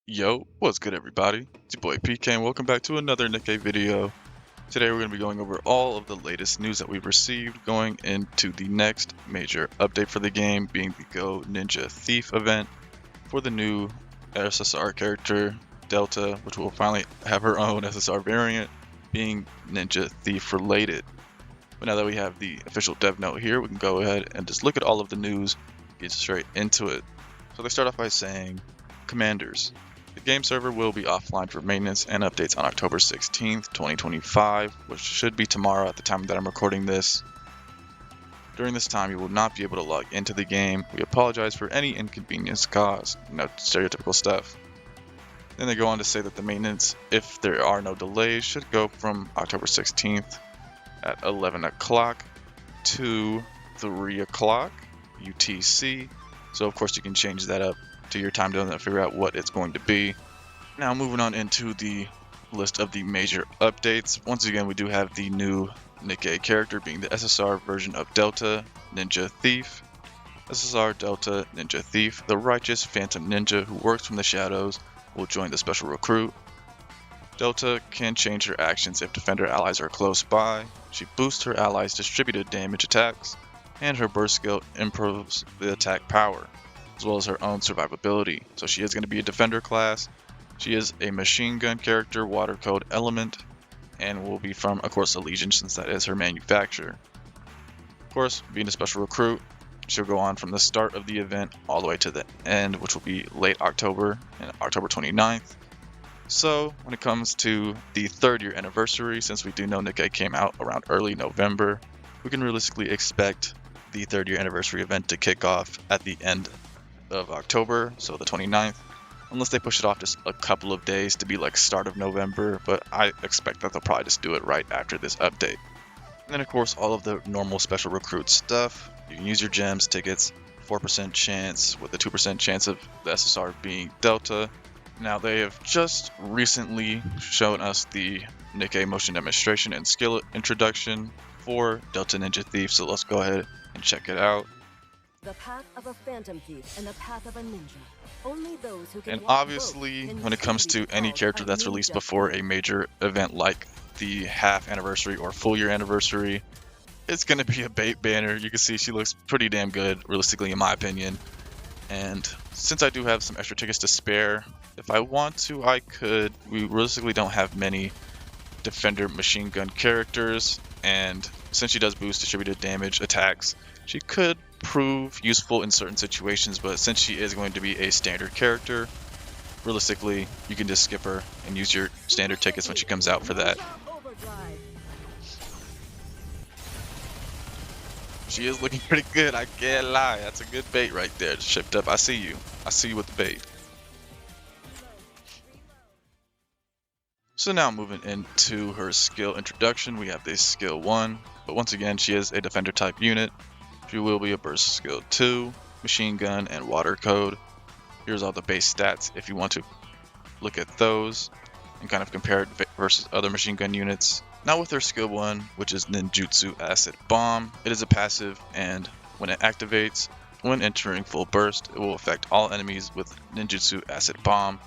Yo, what's good everybody? It's your boy PK and welcome back to another Nikke video. Today we're going to be going over all of the latest news that we've received going into the next major update for the game, being the Go Ninja Thief event for the new SSR character, Delta, which will finally have her own SSR variant, being Ninja Thief related. But now that we have the official dev note here, we can go ahead and just look at all of the news, get straight into it. So they start off by saying, Commanders. The game server will be offline for maintenance and updates on October 16th, 2025, which should be tomorrow at the time that I'm recording this. During this time, you will not be able to log into the game. We apologize for any inconvenience caused. Stereotypical stuff. Then they go on to say that the maintenance, if there are no delays, should go from October 16th at 11 o'clock to 3 o'clock UTC. So of course you can change that up to your time zone and figure out what it's going to be. Now moving on into the list of the major updates. Once again, we do have the new Nikke character being the SSR version of Delta Ninja Thief. SSR Delta Ninja Thief, the righteous phantom ninja who works from the shadows, will join the special recruit. Delta can change her actions if defender allies are close by. She boosts her allies' distributed damage attacks, and her burst skill improves the attack power, as well as her own survivability. So she is going to be a defender class. She is a machine gun character, water code element, and will be from, of course, Legion, since that is her manufacturer. Of course, being a special recruit, she'll go on from the start of the event all the way to the end, which will be late October and October 29th. So when it comes to the 3rd year anniversary, since we do know Nikke came out around early November, we can realistically expect the 3rd year anniversary event to kick off at the end of October, so the 29th, unless they push it off just a couple of days to be like start of November, but I expect that they'll probably just do it right after this update. And then of course all of the normal special recruit stuff. You can use your gems, tickets, 4% chance with a 2% chance of the SSR being Delta. Now they have just recently shown us the Nikke motion demonstration and skill introduction for Delta Ninja Thief, so let's go ahead and check it out. The path of a phantom thief and the path of a ninja. Only those who can And walk obviously, both when it comes to any character that's released before a major event like the half anniversary or full year anniversary, it's going to be a bait banner. You can see she looks pretty damn good, realistically, in my opinion. And since I do have some extra tickets to spare, if I want to, I could. We realistically don't have many defender machine gun characters, and since she does boost distributed damage attacks, she could prove useful in certain situations, but since she is going to be a standard character, realistically, you can just skip her and use your standard tickets when she comes out for that. She is looking pretty good, I can't lie. That's a good bait right there. Just shipped up. I see you. I see you with the bait. So now moving into her skill introduction, we have this skill 1, but once again, she is a defender type unit. She will be a burst skill 2, machine gun, and water code. Here's all the base stats if you want to look at those and kind of compare it versus other machine gun units. Now with her skill 1, which is Ninjutsu Acid Bomb, it is a passive, and when it activates, when entering full burst, it will affect all enemies with Ninjutsu Acid Bomb,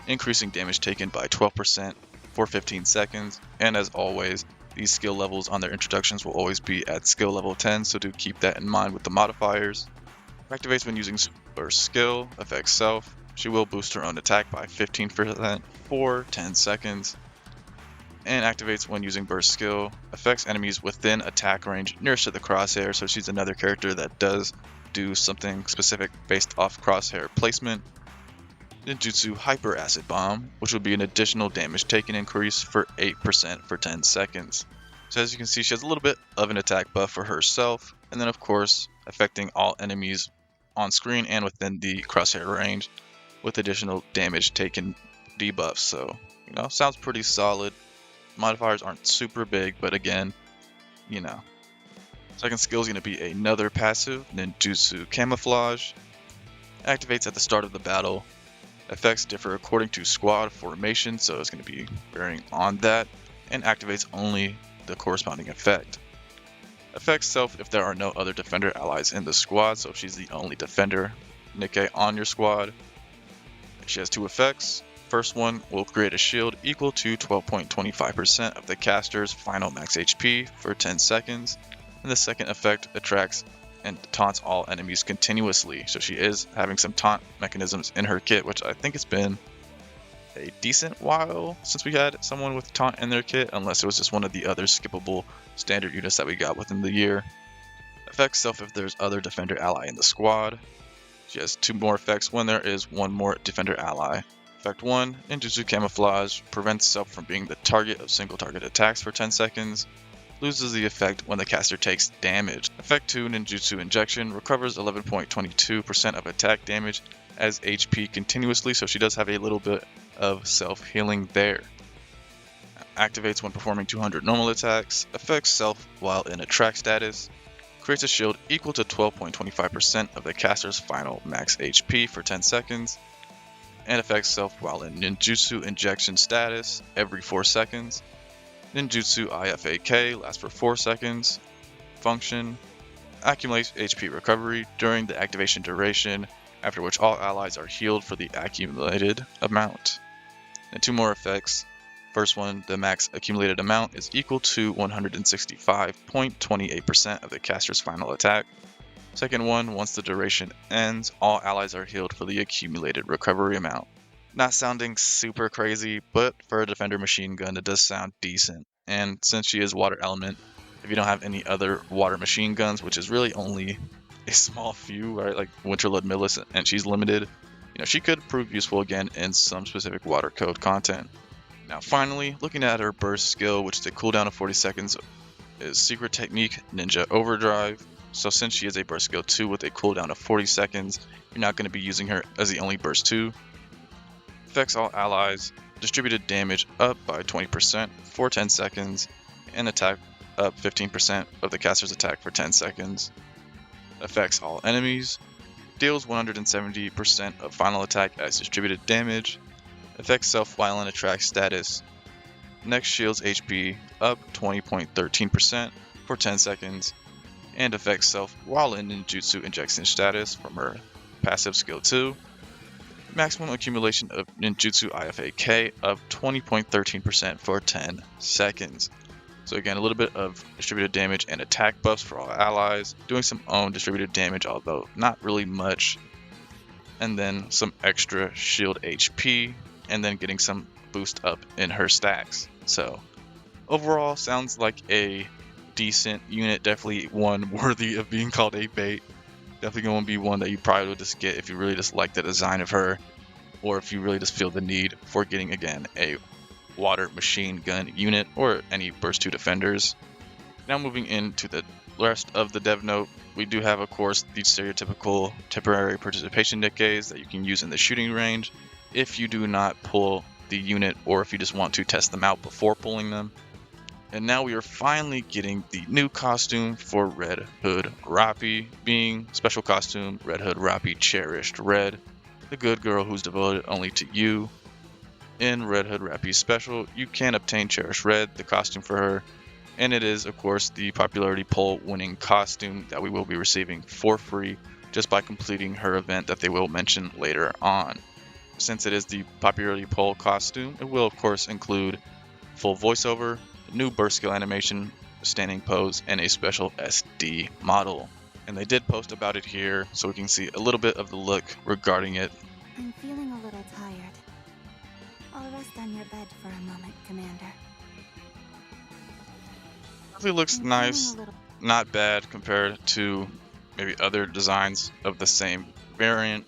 increasing damage taken by 12% for 15 seconds, and as always, these skill levels on their introductions will always be at skill level 10, so do keep that in mind with the modifiers. Activates when using burst skill, affects self. She will boost her own attack by 15% for 10 seconds. And activates when using burst skill, affects enemies within attack range nearest to the crosshair, so she's another character that does do something specific based off crosshair placement. Ninjutsu Hyper Acid Bomb, which will be an additional damage taken increase for 8% for 10 seconds. So as you can see, she has a little bit of an attack buff for herself, and then of course affecting all enemies on screen and within the crosshair range with additional damage taken debuffs. So, sounds pretty solid. Modifiers aren't super big, but again, Second skill is going to be another passive, Ninjutsu Camouflage. Activates at the start of the battle. Effects differ according to squad formation, so it's going to be varying on that, and activates only the corresponding effect. Affects self if there are no other defender allies in the squad, so if she's the only defender Nikke on your squad. She has 2 effects. First one will create a shield equal to 12.25% of the caster's final max HP for 10 seconds, and the second effect attracts and taunts all enemies continuously. So she is having some taunt mechanisms in her kit, which I think it's been a decent while since we had someone with taunt in their kit, unless it was just one of the other skippable standard units that we got within the year. Affects self if there's other defender ally in the squad. She has 2 more effects when there is 1 more defender ally. Effect 1, Ninjutsu Camouflage, prevents self from being the target of single target attacks for 10 seconds. Loses the effect when the caster takes damage. Effect 2, Ninjutsu Injection, recovers 11.22% of attack damage as HP continuously, so she does have a little bit of self-healing there. Activates when performing 200 normal attacks, affects self while in attract status, creates a shield equal to 12.25% of the caster's final max HP for 10 seconds, and affects self while in ninjutsu injection status every 4 seconds. Ninjutsu IFAK lasts for 4 seconds. Function: accumulates HP recovery during the activation duration, after which all allies are healed for the accumulated amount. And 2 more effects. First one, the max accumulated amount is equal to 165.28% of the caster's final attack. Second one, once the duration ends, all allies are healed for the accumulated recovery amount. Not sounding super crazy, but for a defender machine gun, it does sound decent. And since she is water element, if you don't have any other water machine guns, which is really only a small few, right, like Winterlord Millis, and she's limited, she could prove useful again in some specific water code content. Now finally, looking at her burst skill, which is a cooldown of 40 seconds, is Secret Technique Ninja Overdrive. So since she is a burst skill 2 with a cooldown of 40 seconds, you're not going to be using her as the only burst 2. Affects all allies, distributed damage up by 20% for 10 seconds, and attack up 15% of the caster's attack for 10 seconds. Affects all enemies, deals 170% of final attack as distributed damage, affects self while in attract status, next shields HP up 20.13% for 10 seconds, and affects self while in ninjutsu injection status from her passive skill 2. Maximum accumulation of ninjutsu IFAK of 20.13% for 10 seconds. So again, a little bit of distributed damage and attack buffs for all allies, doing some own distributed damage, although not really much, and then some extra shield HP, and then getting some boost up in her stacks. So overall, sounds like a decent unit, definitely one worthy of being called a bait. Definitely going to be one that you probably would just get if you really just like the design of her, or if you really just feel the need for getting, again, a water machine gun unit or any burst 2 defenders. Now moving into the rest of the dev note, we do have, of course, the stereotypical temporary participation Nikkes that you can use in the shooting range if you do not pull the unit, or if you just want to test them out before pulling them. And now we are finally getting the new costume for Red Hood Rapi, being special costume Red Hood Rapi Cherished Red, the good girl who's devoted only to you. In Red Hood Rapi Special, you can obtain Cherished Red, the costume for her, and it is, of course, the popularity poll winning costume that we will be receiving for free just by completing her event that they will mention later on. Since it is the popularity poll costume, it will, of course, include full voiceover, new burst skill animation, standing pose, and a special SD model. And they did post about it here, so we can see a little bit of the look regarding it. I'm feeling a little tired. I'll rest on your bed for a moment, Commander. It looks nice, not bad compared to maybe other designs of the same variant.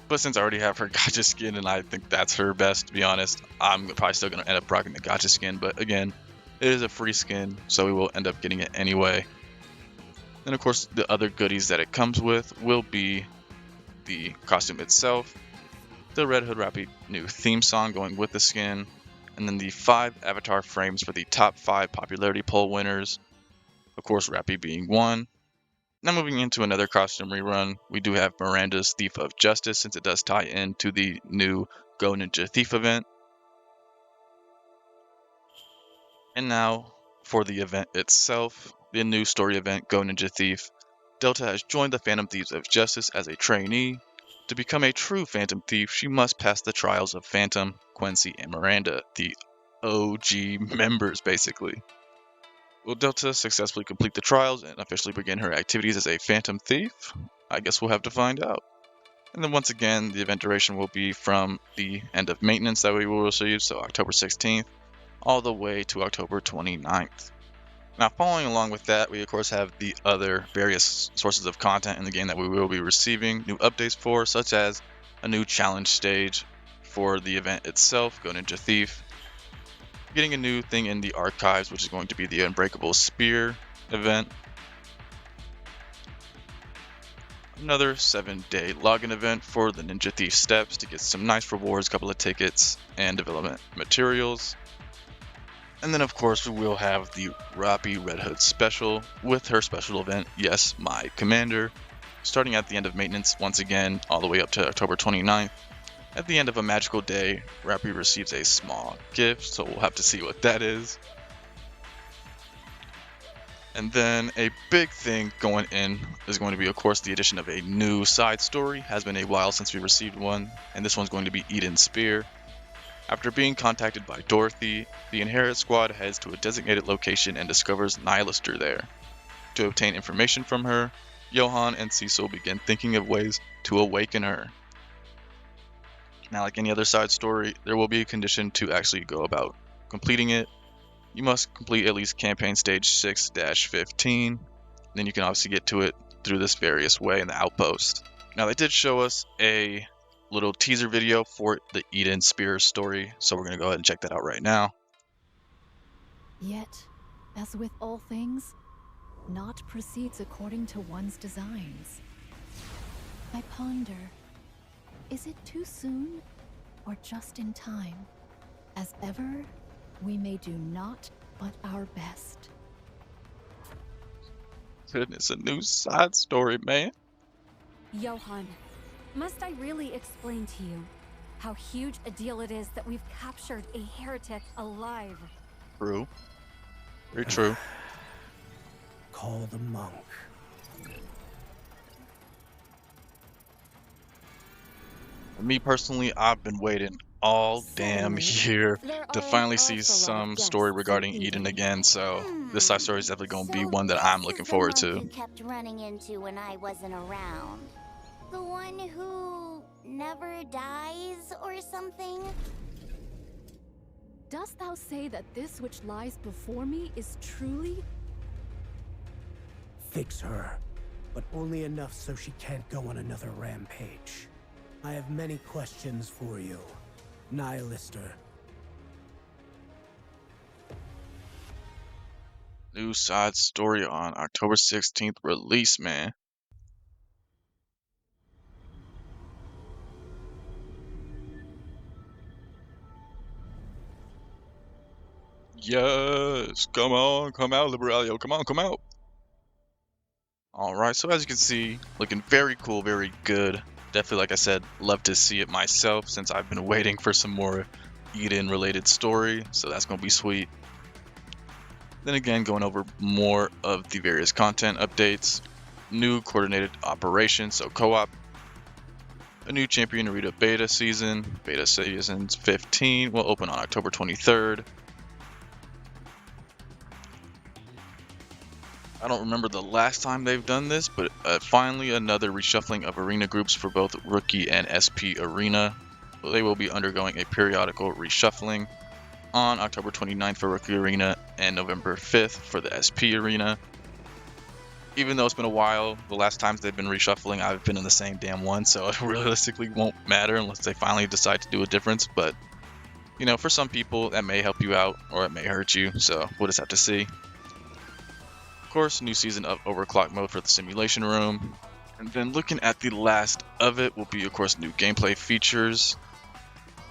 But since I already have her gacha skin, and I think that's her best, to be honest, I'm probably still going to end up rocking the gacha skin. But again, it is a free skin, so we will end up getting it anyway. And of course, the other goodies that it comes with will be the costume itself, the Red Hood Rapi new theme song going with the skin, and then the 5 avatar frames for the top 5 popularity poll winners, of course Rapi being one. Now moving into another costume rerun, we do have Miranda's Thief of Justice, since it does tie into the new Go Ninja Thief event. And now for the event itself, the new story event Go Ninja Thief. Delta has joined the Phantom Thieves of Justice as a trainee. To become a true Phantom Thief, she must pass the trials of Phantom, Quincy, and Miranda, the OG members basically. Will Delta successfully complete the trials and officially begin her activities as a Phantom Thief? I guess we'll have to find out. And then once again, the event duration will be from the end of maintenance that we will receive, so October 16th, all the way to October 29th. Now, following along with that, we of course have the other various sources of content in the game that we will be receiving new updates for, such as a new challenge stage for the event itself, Go Ninja Thief, getting a new thing in the archives, which is going to be the Unbreakable Spear event, another 7-day login event for the Ninja Thief Steps to get some nice rewards, a couple of tickets, and development materials. And then of course we will have the Rapi Red Hood special with her special event, Yes, My Commander, starting at the end of maintenance once again all the way up to October 29th. At the end of a magical day, Rapi receives a small gift, so we'll have to see what that is. And then a big thing going in is going to be, of course, the addition of a new side story. Has been a while since we received one, and this one's going to be Eden Spear. After being contacted by Dorothy, the Inherit Squad heads to a designated location and discovers Nihilister there. To obtain information from her, Johan and Cecil begin thinking of ways to awaken her. Now, like any other side story, there will be a condition to actually go about completing it. You must complete at least campaign stage 6-15. Then you can obviously get to it through this various way in the outpost. Now, they did show us a little teaser video for the Eden Spear story, so we're going to go ahead and check that out right now. Yet, as with all things, naught proceeds according to one's designs. I ponder, is it too soon or just in time? As ever, we may do naught but our best. Goodness, a new side story, man. Johan, must I really explain to you how huge a deal it is that we've captured a heretic alive? True. Very true. Call the monk. Me personally, I've been waiting all damn year to finally see some story regarding Eden again, so this side story is definitely going to be one that I'm looking forward to. You kept running into when I wasn't around. The one who never dies or something? Dost thou say that this which lies before me is truly? Fix her, but only enough so she can't go on another rampage. I have many questions for you, Nihilister. New side story on October 16th release, man. Yes, come on, come out, Liberalio, come on, come out. Alright, so as you can see, looking very cool, very good. Definitely, like I said, love to see it myself since I've been waiting for some more Eden related story, so that's going to be sweet. Then again, going over more of the various content updates, new coordinated operations, so co-op, a new Champion Arena beta season 15 will open on October 23rd. I don't remember the last time they've done this, but finally another reshuffling of arena groups for both Rookie and SP Arena. They will be undergoing a periodical reshuffling on October 29th for Rookie Arena and November 5th for the SP Arena. Even though it's been a while, the last times they've been reshuffling, I've been in the same damn one, so it realistically won't matter unless they finally decide to do a difference. But, you know, for some people, that may help you out or it may hurt you, so we'll just have to see. Of course, new season of Overclock mode for the simulation room. And then looking at the last of it will be, of course, new gameplay features.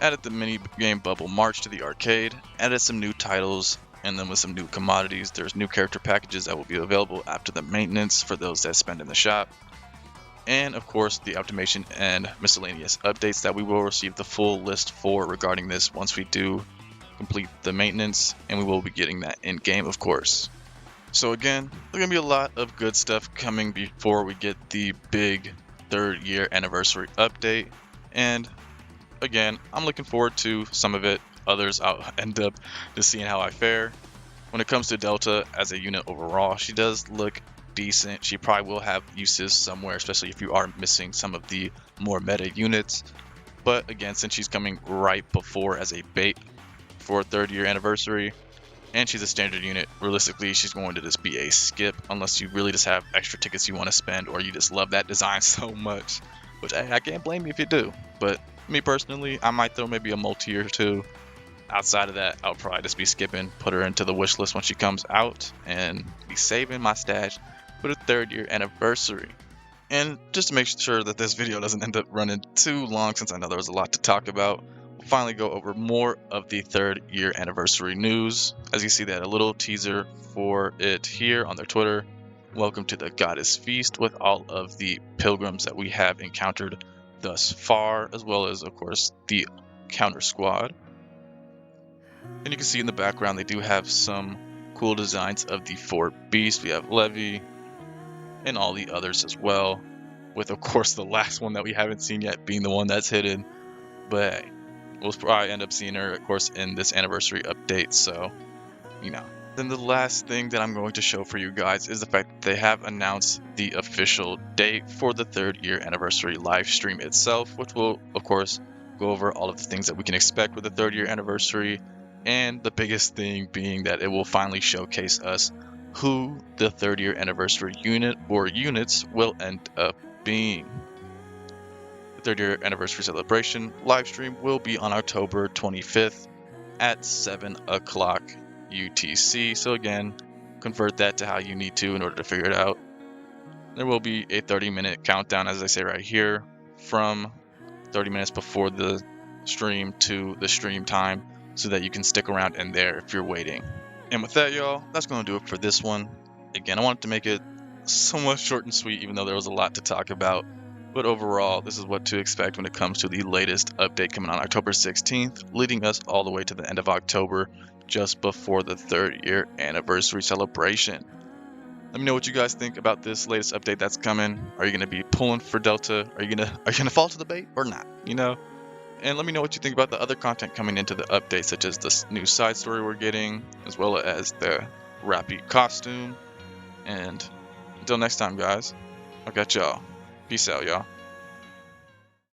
Added the mini game Bubble March to the arcade. Added some new titles, and then with some new commodities, there's new character packages that will be available after the maintenance for those that spend in the shop. And of course, the automation and miscellaneous updates that we will receive the full list for regarding this once we do complete the maintenance, and we will be getting that in game, of course. So again, there's going to be a lot of good stuff coming before we get the big 3rd year anniversary update. And again, I'm looking forward to some of it. Others I'll end up just seeing how I fare. When it comes to Delta as a unit overall, she does look decent. She probably will have uses somewhere, especially if you are missing some of the more meta units. But again, since she's coming right before as a bait for 3rd year anniversary, and she's a standard unit, realistically she's going to just be a skip unless you really just have extra tickets you want to spend, or you just love that design so much, which I can't blame you if you do. But me personally, I might throw maybe a multi or two. Outside of that, I'll probably just be skipping, put her into the wish list when she comes out, and be saving my stash for the 3rd year anniversary. And just to make sure that this video doesn't end up running too long, since I know there was a lot to talk about, we'll finally go over more of the 3rd year anniversary news. As you see, they had a little teaser for it here on their Twitter. Welcome to the Goddess Feast, with all of the pilgrims that we have encountered thus far, as well as, of course, the counter squad. And you can see in the background they do have some cool designs of the 4 beasts. We have Levi and all the others as well, with of course the last one that we haven't seen yet being the one that's hidden. But hey, we'll probably end up seeing her, of course, in this anniversary update, so you know. Then the last thing that I'm going to show for you guys is the fact that they have announced the official date for the 3rd year anniversary live stream itself, which will of course go over all of the things that we can expect with the 3rd year anniversary. And the biggest thing being that it will finally showcase us who the 3rd year anniversary unit or units will end up being. The 3rd year anniversary celebration live stream will be on October 25th at 7 o'clock UTC. So again, convert that to how you need to in order to figure it out. There will be a 30-minute countdown, as I say right here, from 30 minutes before the stream to the stream time, so that you can stick around in there if you're waiting. And with that, y'all, that's going to do it for this one. Again, I wanted to make it somewhat short and sweet, even though there was a lot to talk about. But overall, this is what to expect when it comes to the latest update coming on October 16th, leading us all the way to the end of October, just before the 3rd year anniversary celebration. Let me know what you guys think about this latest update that's coming. Are you going to be pulling for Delta? Are you gonna fall to the bait or not? You know? And let me know what you think about the other content coming into the update, such as this new side story we're getting, as well as the Rapi costume. And until next time, guys, I'll catch y'all. Peace out, y'all.